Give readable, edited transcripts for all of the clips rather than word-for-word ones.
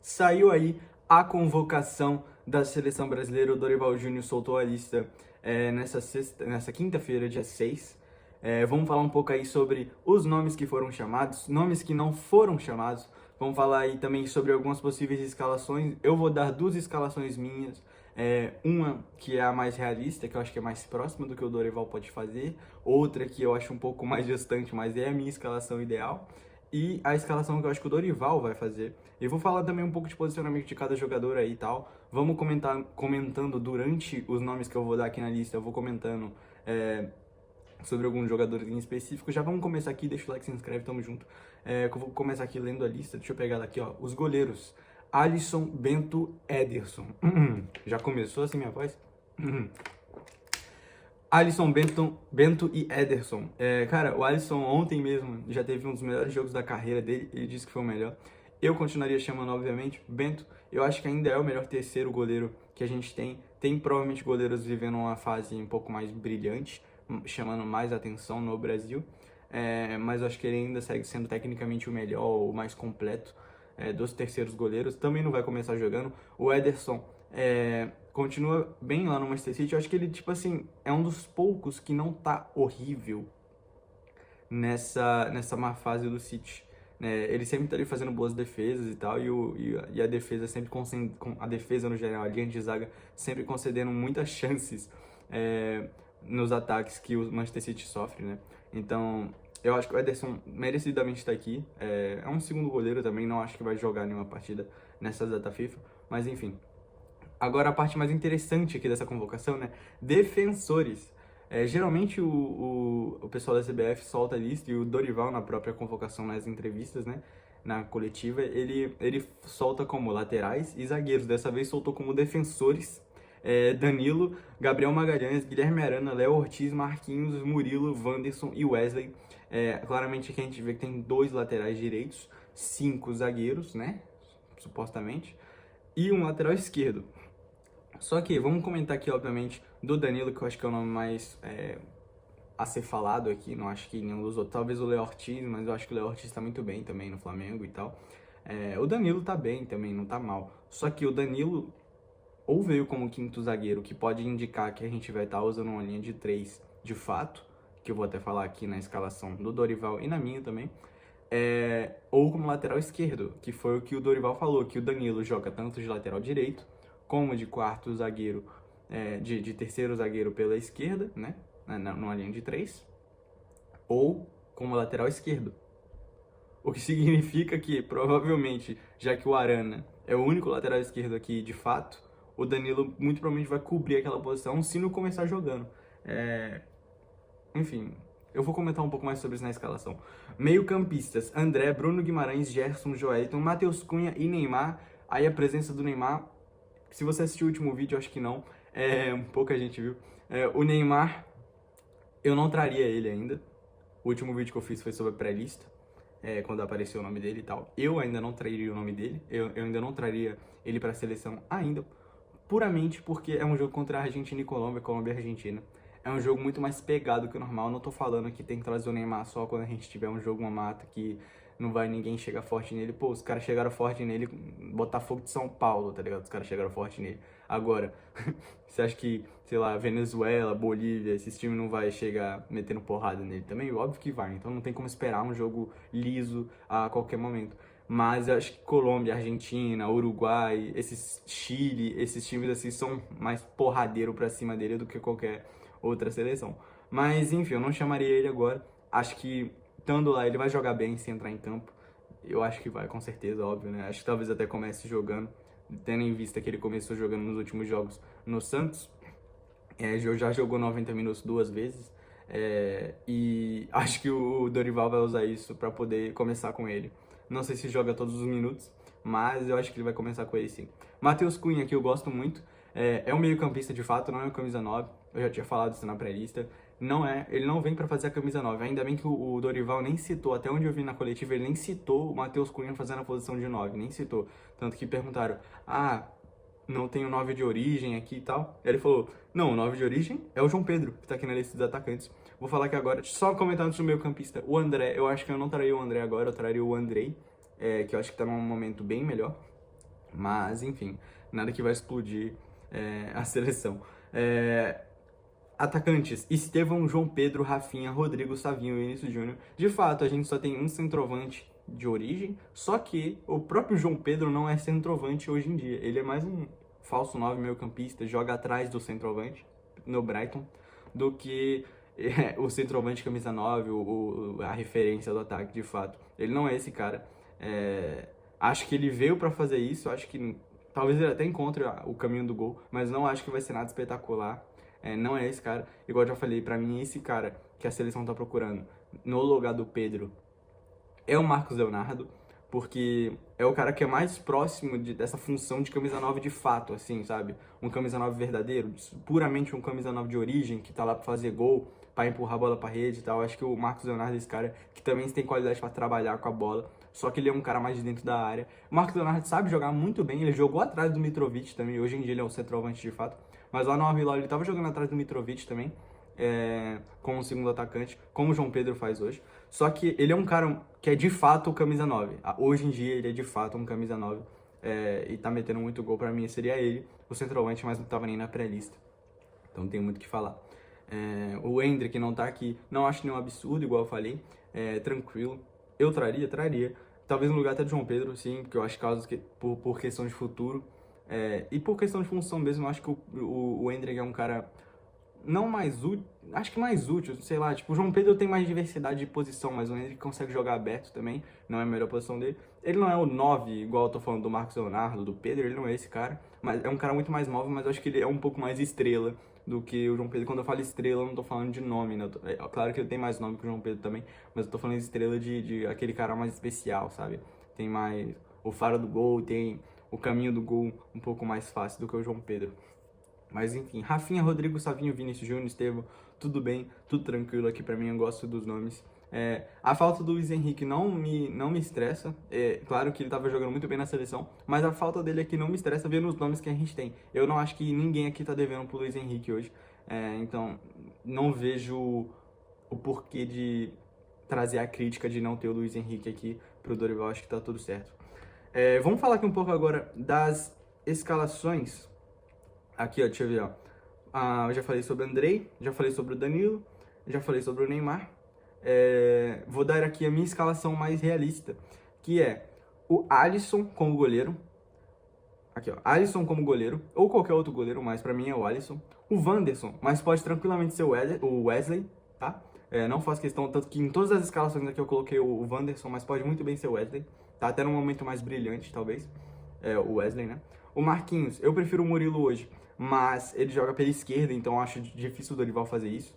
Saiu aí a convocação da seleção brasileira. O Dorival Júnior soltou a lista nessa quinta-feira, dia 6. Vamos falar um pouco aí sobre os nomes que foram chamados, nomes que não foram chamados. Vamos falar aí também sobre algumas possíveis escalações. Eu vou dar duas escalações minhas. Uma que é a mais realista, que eu acho que é mais próxima do que o Dorival pode fazer. Outra que eu acho um pouco mais distante, mas é a minha escalação ideal. E a escalação que eu acho que o Dorival vai fazer. E vou falar também um pouco de posicionamento de cada jogador aí e tal. Vamos comentando durante os nomes que eu vou dar aqui na lista. Eu vou comentando sobre alguns jogadores em específico. Já vamos começar aqui, deixa o like, se inscreve, tamo junto. Eu vou começar aqui lendo a lista. Deixa eu pegar aqui, ó. Os goleiros: Alisson, Bento, Ederson. Já começou assim minha voz? Alisson, Bento e Ederson. Cara, o Alisson ontem mesmo já teve um dos melhores jogos da carreira dele. Ele disse que foi o melhor. Eu continuaria chamando, obviamente, Bento. Eu acho que ainda é o melhor terceiro goleiro que a gente tem. Tem provavelmente goleiros vivendo uma fase um pouco mais brilhante, chamando mais atenção no Brasil. Mas eu acho que ele ainda segue sendo tecnicamente o melhor, o mais completo dos terceiros goleiros. Também não vai começar jogando. O Ederson continua bem lá no Manchester City. Eu acho que ele, tipo assim, é um dos poucos que não tá horrível nessa má fase do City. Ele sempre tá ali fazendo boas defesas e tal, e a defesa sempre a defesa no geral, a linha de zaga sempre concedendo muitas chances nos ataques que o Manchester City sofre, né? Então, eu acho que o Ederson merecidamente está aqui. É um segundo goleiro também, não acho que vai jogar nenhuma partida nessa data FIFA, mas enfim. Agora a parte mais interessante aqui dessa convocação, né? Defensores. Geralmente o pessoal da CBF solta a lista, e o Dorival, na própria convocação, nas entrevistas, né? Na coletiva, ele solta como laterais e zagueiros. Dessa vez soltou como defensores. Danilo, Gabriel Magalhães, Guilherme Arana, Léo Ortiz, Marquinhos, Murilo, Wanderson e Wesley. Claramente aqui a gente vê que tem 2 laterais direitos, 5 zagueiros, né? Supostamente. E um lateral esquerdo. Só que vamos comentar aqui, obviamente, do Danilo, que eu acho que é o nome mais a ser falado aqui. Não acho que nenhum dos outros. Talvez o Léo Ortiz, mas eu acho que o Léo Ortiz tá muito bem também no Flamengo e tal. O Danilo tá bem também, não tá mal. Só que o Danilo ou veio como quinto zagueiro, que pode indicar que a gente vai estar usando uma linha de 3 de fato, que eu vou até falar aqui na escalação do Dorival e na minha também. Ou como lateral esquerdo, que foi o que o Dorival falou, que o Danilo joga tanto de lateral direito, como de quarto zagueiro, de terceiro zagueiro pela esquerda, né, numa linha de 3, ou como lateral esquerdo. O que significa que, provavelmente, já que o Arana é o único lateral esquerdo aqui de fato, o Danilo muito provavelmente vai cobrir aquela posição se não começar jogando. Enfim, eu vou comentar um pouco mais sobre isso na escalação. Meio-campistas: André, Bruno Guimarães, Gerson, Joelton, Matheus Cunha e Neymar. Aí a presença do Neymar, se você assistiu o último vídeo, acho que não, pouca gente viu. O Neymar, eu não traria ele ainda. O último vídeo que eu fiz foi sobre a pré-lista, quando apareceu o nome dele e tal. Eu ainda não traria o nome dele, eu ainda não traria ele para a seleção ainda, puramente porque é um jogo contra a Argentina e Colômbia, Colômbia e Argentina. É um jogo muito mais pegado que o normal. Não tô falando que tem que trazer o Neymar só quando a gente tiver um jogo, uma mata, que não vai ninguém chegar forte nele. Pô, os caras chegaram forte nele, Botafogo de São Paulo, tá ligado? Os caras chegaram forte nele. Agora, você acha que, sei lá, Venezuela, Bolívia, esses times não vai chegar metendo porrada nele também? Óbvio que vai. Então não tem como esperar um jogo liso a qualquer momento. Mas eu acho que Colômbia, Argentina, Uruguai, Chile, esses times assim são mais porradeiro pra cima dele do que qualquer outra seleção. Mas enfim, eu não chamaria ele agora. Acho que estando lá ele vai jogar bem se entrar em campo. Eu acho que vai, com certeza, óbvio, né? Acho que talvez até comece jogando, tendo em vista que ele começou jogando nos últimos jogos no Santos. Já jogou 90 minutos 2 vezes. E acho que o Dorival vai usar isso para poder começar com ele. Não sei se joga todos os minutos, mas eu acho que ele vai começar com ele sim. Matheus Cunha, que eu gosto muito, é um meio-campista de fato, não é um camisa 9. Eu já tinha falado isso na pré-lista. Ele não vem para fazer a camisa 9. Ainda bem que o Dorival nem citou, até onde eu vi na coletiva, ele nem citou o Matheus Cunha fazendo a posição de 9, nem citou. Tanto que perguntaram: não tem o 9 de origem aqui e tal. Ele falou: não, o 9 de origem é o João Pedro, que tá aqui na lista dos atacantes. Vou falar aqui agora, só comentando sobre o meio campista, o André. Eu acho que eu não traria o André agora, eu traria o Andrei, que eu acho que tá num momento bem melhor. Mas, enfim, nada que vai explodir a seleção. Atacantes: Estevão, João Pedro, Rafinha, Rodrigo, Savinho e Vinícius Júnior. De fato, a gente só tem um centroavante de origem, só que o próprio João Pedro não é centroavante hoje em dia. Ele é mais um falso 9 meio-campista, joga atrás do centroavante no Brighton, do que o centroavante camisa 9, a referência do ataque, de fato. Ele não é esse cara. Acho que ele veio para fazer isso, acho que talvez ele até encontre o caminho do gol, mas não acho que vai ser nada espetacular. Não é esse cara. Igual eu já falei, pra mim esse cara que a seleção tá procurando no lugar do Pedro é o Marcos Leonardo, porque é o cara que é mais próximo dessa função de camisa 9 de fato, assim, sabe? Um camisa 9 verdadeiro, puramente um camisa 9 de origem, que tá lá pra fazer gol, pra empurrar a bola pra rede e tal. Acho que o Marcos Leonardo é esse cara que também tem qualidade pra trabalhar com a bola, só que ele é um cara mais de dentro da área. O Marcos Leonardo sabe jogar muito bem, ele jogou atrás do Mitrovic também, hoje em dia ele é um centroavante de fato, mas lá no Al-Hilal ele tava jogando atrás do Mitrovic também, como segundo atacante, como o João Pedro faz hoje. Só que ele é um cara que é de fato o camisa 9. Hoje em dia ele é de fato um camisa 9. E tá metendo muito gol. Pra mim seria ele, o centroavante, mas não tava nem na pré-lista. Então não tem muito o que falar. O Endrick não tá aqui, não acho nenhum absurdo, igual eu falei. Tranquilo. Eu traria. Talvez no lugar até do João Pedro, sim, porque eu acho que por questão de futuro. E por questão de função mesmo, eu acho que o Endrick é um cara não mais útil, acho que mais útil, sei lá, tipo, o João Pedro tem mais diversidade de posição, mas o Endrick consegue jogar aberto também, não é a melhor posição dele. Ele não é o 9, igual eu tô falando do Marcos Leonardo, do Pedro, ele não é esse cara, mas é um cara muito mais móvel, mas eu acho que ele é um pouco mais estrela do que o João Pedro. Quando eu falo estrela, eu não tô falando de nome, né? Claro que ele tem mais nome que o João Pedro também, mas eu tô falando de estrela de aquele cara mais especial, sabe? Tem mais o faro do gol, tem o caminho do gol um pouco mais fácil do que o João Pedro. Mas enfim, Rafinha, Rodrigo, Savinho, Vinícius Júnior, Estevão, tudo bem, tudo tranquilo aqui pra mim, eu gosto dos nomes. A falta do Luiz Henrique não me estressa, claro que ele tava jogando muito bem na seleção, mas a falta dele aqui não me estressa vendo os nomes que a gente tem. Eu não acho que ninguém aqui tá devendo pro Luiz Henrique hoje, então não vejo o porquê de trazer a crítica de não ter o Luiz Henrique aqui pro Dorival, acho que tá tudo certo. Vamos falar aqui um pouco agora das escalações. Aqui, ó, deixa eu ver, ó. Eu já falei sobre o Andrei, já falei sobre o Danilo, já falei sobre o Neymar. Vou dar aqui a minha escalação mais realista, que é o Alisson como goleiro. Aqui, ó, Alisson como goleiro, ou qualquer outro goleiro, mas pra mim é o Alisson. O Wanderson, mas pode tranquilamente ser o Wesley, tá? Não faço questão, tanto que em todas as escalações aqui eu coloquei o Wanderson, mas pode muito bem ser o Wesley. Tá até num momento mais brilhante, talvez. O Wesley, né? O Marquinhos, eu prefiro o Murilo hoje, mas ele joga pela esquerda, então eu acho difícil o Dorival fazer isso.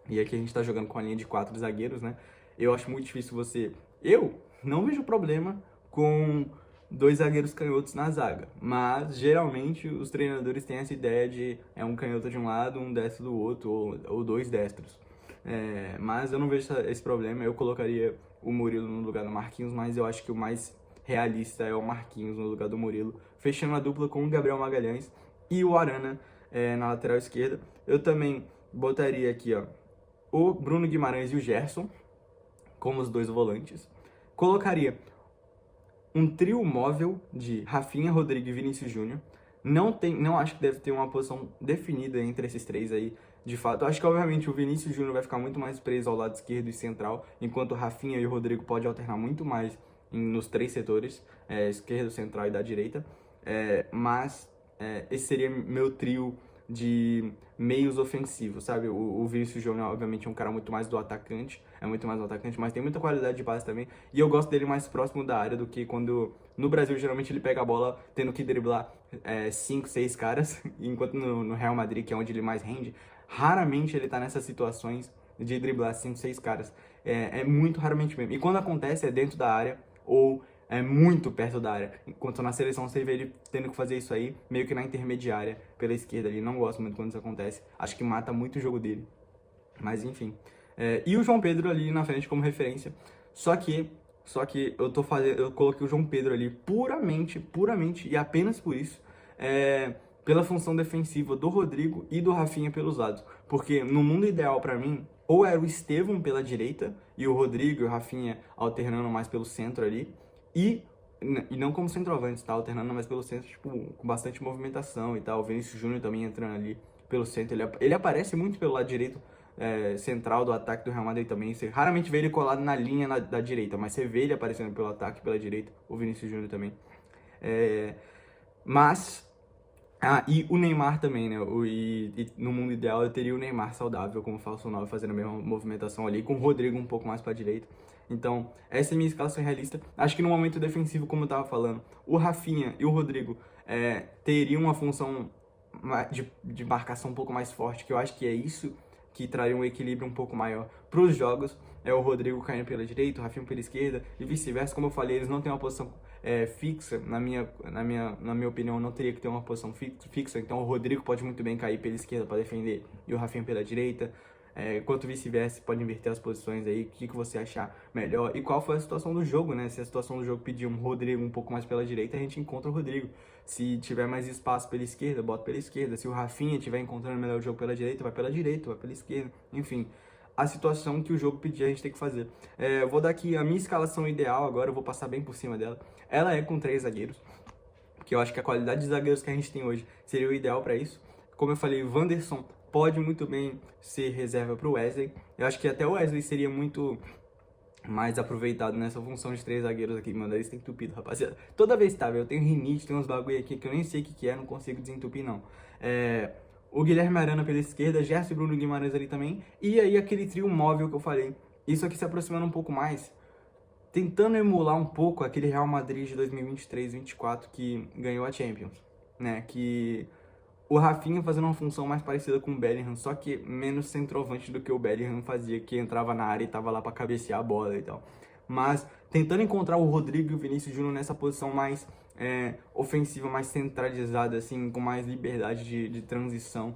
E aqui a gente tá jogando com a linha de 4 zagueiros, né? Eu acho muito difícil você... Eu não vejo problema com 2 zagueiros canhotos na zaga, mas geralmente os treinadores têm essa ideia de um canhoto de um lado, um destro do outro, ou 2 destros. Mas eu não vejo esse problema, eu colocaria o Murilo no lugar do Marquinhos, mas eu acho que o mais realista é o Marquinhos no lugar do Murilo, fechando a dupla com o Gabriel Magalhães e o Arana na lateral esquerda. Eu também botaria aqui, ó, o Bruno Guimarães e o Gerson como os 2 volantes. Colocaria um trio móvel de Rafinha, Rodrigo e Vinícius Júnior. Não acho que deve ter uma posição definida entre esses 3 aí, de fato. Eu acho que, obviamente, o Vinícius Júnior vai ficar muito mais preso ao lado esquerdo e central, enquanto o Rafinha e o Rodrigo podem alternar muito mais nos 3 setores, esquerdo, central e da direita. Mas esse seria meu trio de meios ofensivos, sabe? O Vinícius Júnior, obviamente, é um cara muito mais do atacante, mas tem muita qualidade de base também, e eu gosto dele mais próximo da área do que quando... No Brasil, geralmente, ele pega a bola tendo que driblar 5, 6 caras, enquanto no Real Madrid, que é onde ele mais rende, raramente ele tá nessas situações de driblar 5, 6 caras. Muito raramente mesmo. E quando acontece, é dentro da área, ou muito perto da área. Enquanto na seleção você vê ele tendo que fazer isso aí, meio que na intermediária, pela esquerda ali. Não gosto muito quando isso acontece. Acho que mata muito o jogo dele. Mas enfim. E o João Pedro ali na frente como referência. Só que eu coloquei o João Pedro ali puramente e apenas por isso, pela função defensiva do Rodrigo e do Rafinha pelos lados. Porque no mundo ideal pra mim, ou era o Estevão pela direita e o Rodrigo e o Rafinha alternando mais pelo centro ali, e E não como centroavante, tá? Alternando mais pelo centro, tipo, com bastante movimentação e tal. O Vinícius Júnior também entrando ali pelo centro. Ele aparece muito pelo lado direito, central do ataque do Real Madrid também. Você raramente vê ele colado na linha da direita, mas você vê ele aparecendo pelo ataque, pela direita. O Vinícius Júnior também. Mas... e o Neymar também, né? E no mundo ideal eu teria o Neymar saudável como falso 9, fazendo a mesma movimentação ali, com o Rodrigo um pouco mais pra direita. Então, essa é a minha escalação realista. Acho que no momento defensivo, como eu tava falando, o Rafinha e o Rodrigo teriam uma função de marcação um pouco mais forte, que eu acho que é isso que traria um equilíbrio um pouco maior para os jogos. É o Rodrigo caindo pela direita, o Rafinha pela esquerda e vice-versa. Como eu falei, eles não têm uma posição fixa. Na minha opinião, não teria que ter uma posição fixa. Então o Rodrigo pode muito bem cair pela esquerda para defender e o Rafinha pela direita. Quanto vice-versa, pode inverter as posições aí, o que você achar melhor. E qual foi a situação do jogo, né? Se a situação do jogo pedir um Rodrigo um pouco mais pela direita, a gente encontra o Rodrigo. Se tiver mais espaço pela esquerda, bota pela esquerda. Se o Rafinha estiver encontrando melhor o jogo pela direita, vai pela direita, vai pela esquerda. Enfim, a situação que o jogo pedir, a gente tem que fazer. Eu vou dar aqui a minha escalação ideal agora, eu vou passar bem por cima dela. Ela é com 3 zagueiros, porque eu acho que a qualidade de zagueiros que a gente tem hoje seria o ideal para isso. Como eu falei, o Wanderson pode muito bem ser reserva para o Wesley. Eu acho que até o Wesley seria muito mais aproveitado nessa função de 3 zagueiros aqui. Meu nariz tá entupido, rapaziada. Toda vez tá, eu tenho rinite, tem uns bagulho aqui que eu nem sei o que é, não consigo desentupir não. O Guilherme Arana pela esquerda, Gerson e Bruno Guimarães ali também. E aí aquele trio móvel que eu falei. Isso aqui se aproximando um pouco mais, tentando emular um pouco aquele Real Madrid de 2023-24 que ganhou a Champions, né? Que o Rafinha fazendo uma função mais parecida com o Bellingham, só que menos centroavante do que o Bellingham fazia, que entrava na área e tava lá para cabecear a bola e tal. Mas tentando encontrar o Rodrigo e o Vinícius Júnior nessa posição mais ofensiva, mais centralizada, assim, com mais liberdade de transição,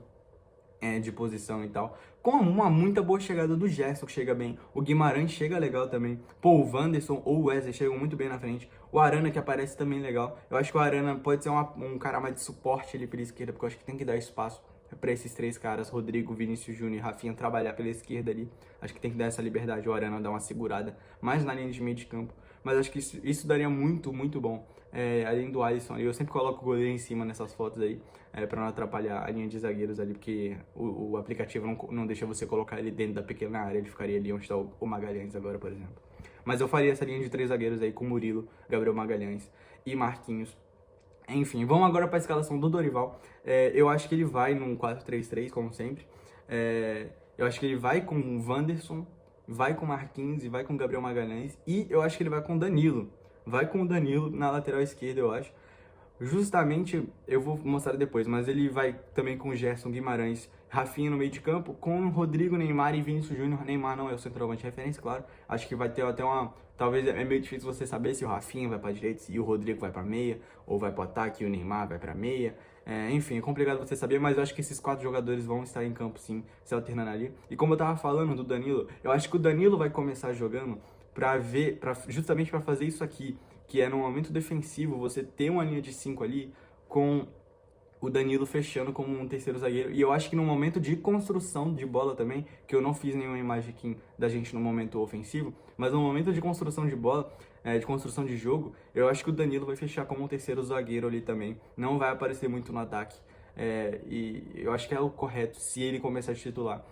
de posição e tal. Com uma muita boa chegada do Gerson, que chega bem. O Guimarães chega legal também. Pô, o Wanderson ou o Wesley chegam muito bem na frente. O Arana, que aparece também legal. Eu acho que o Arana pode ser um cara mais de suporte ali pela esquerda, porque eu acho que tem que dar espaço para esses 3 caras, Rodrigo, Vinícius Júnior e Rafinha, trabalhar pela esquerda ali. Acho que tem que dar essa liberdade, o Arana dar uma segurada mais na linha de meio de campo. Mas acho que isso daria muito, muito bom. Além do Alisson ali, eu sempre coloco o goleiro em cima nessas fotos aí, para não atrapalhar a linha de zagueiros ali, porque o aplicativo não deixa você colocar ele dentro da pequena área, ele ficaria ali onde está o Magalhães agora, por exemplo. Mas eu faria essa linha de 3 zagueiros aí com Murilo, Gabriel Magalhães e Marquinhos. Enfim, vamos agora para a escalação do Dorival. Eu acho que ele vai num 4-3-3, como sempre. Eu acho que ele vai com o Wanderson, vai com o Marquinhos e vai com o Gabriel Magalhães. E eu acho que ele vai com o Danilo. Vai com o Danilo na lateral esquerda, eu acho. Justamente, eu vou mostrar depois, mas ele vai também com o Gerson Guimarães, Rafinha no meio de campo, com Rodrigo, Neymar e Vinícius Júnior. Neymar não é o centroavante de referência, claro. Acho que vai ter até uma... Talvez é meio difícil você saber se o Rafinha vai pra direita, se o Rodrigo vai pra meia, ou vai pro ataque e o Neymar vai pra meia. Enfim, é complicado você saber, mas eu acho que esses 4 jogadores vão estar em campo, sim, se alternando ali. E como eu tava falando do Danilo, eu acho que o Danilo vai começar jogando justamente para fazer isso aqui, que é no momento defensivo, você ter uma linha de 5 ali com o Danilo fechando como um terceiro zagueiro. E eu acho que no momento de construção de bola também, que eu não fiz nenhuma imagem aqui da gente no momento ofensivo, mas no momento de construção de bola, de construção de jogo, eu acho que o Danilo vai fechar como um terceiro zagueiro ali também. Não vai aparecer muito no ataque. E eu acho que é o correto se ele começar a titular.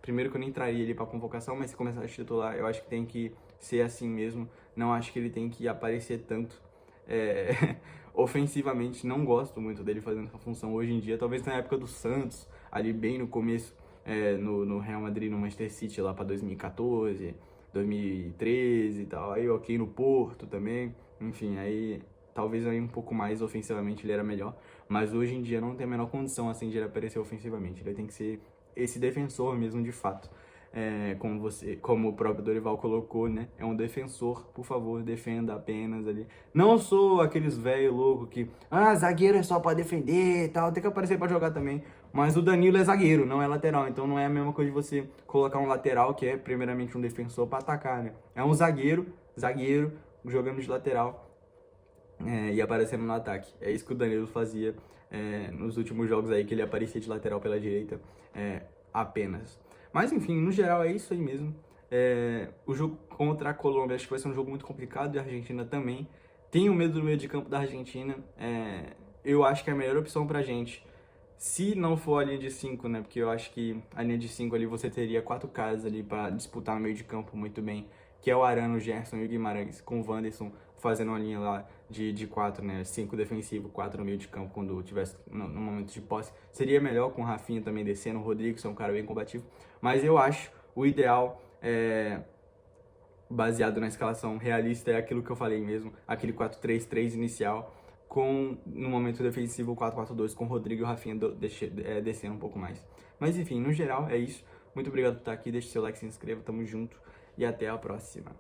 Primeiro que eu nem traria ele para convocação, mas se começar a titular, eu acho que tem que ser assim mesmo. Não acho que ele tem que aparecer tanto. Ofensivamente, não gosto muito dele fazendo essa função hoje em dia. Talvez na época do Santos, ali bem no começo, no Real Madrid, no Manchester City, lá para 2014, 2013 e tal. Aí ok, no Porto também. Enfim, aí talvez aí um pouco mais ofensivamente ele era melhor. Mas hoje em dia não tem a menor condição assim de ele aparecer ofensivamente. Ele tem que ser esse defensor mesmo de fato. Como o próprio Dorival colocou, né? É um defensor, por favor, defenda apenas ali. Não sou aqueles velho louco que, zagueiro é só pra defender e tal, tem que aparecer pra jogar também. Mas o Danilo é zagueiro, não é lateral, então não é a mesma coisa de você colocar um lateral, que é primeiramente um defensor, pra atacar, né? É um zagueiro, jogando de lateral e aparecendo no ataque. É isso que o Danilo fazia nos últimos jogos aí, que ele aparecia de lateral pela direita apenas. Mas enfim, no geral é isso aí mesmo. O jogo contra a Colômbia acho que vai ser um jogo muito complicado e a Argentina também. Tenho medo do meio de campo da Argentina. Eu acho que é a melhor opção pra gente, se não for a linha de 5, né? Porque eu acho que a linha de 5 ali você teria 4 caras ali para disputar no meio de campo muito bem, que é o Arana, o Gerson e o Guimarães, com o Wanderson fazendo uma linha lá de 4, né? 5 defensivo, 4 no meio de campo quando tivesse no momento de posse. Seria melhor com o Rafinha também descendo, o Rodrigo, que é um cara bem combativo. Mas eu acho o ideal baseado na escalação realista, é aquilo que eu falei mesmo, aquele 4-3-3 inicial, com no momento defensivo o 4-4-2 com o Rodrigo e o Rafinha descendo um pouco mais. Mas enfim, no geral é isso. Muito obrigado por estar aqui, deixe seu like, se inscreva, tamo junto e até a próxima.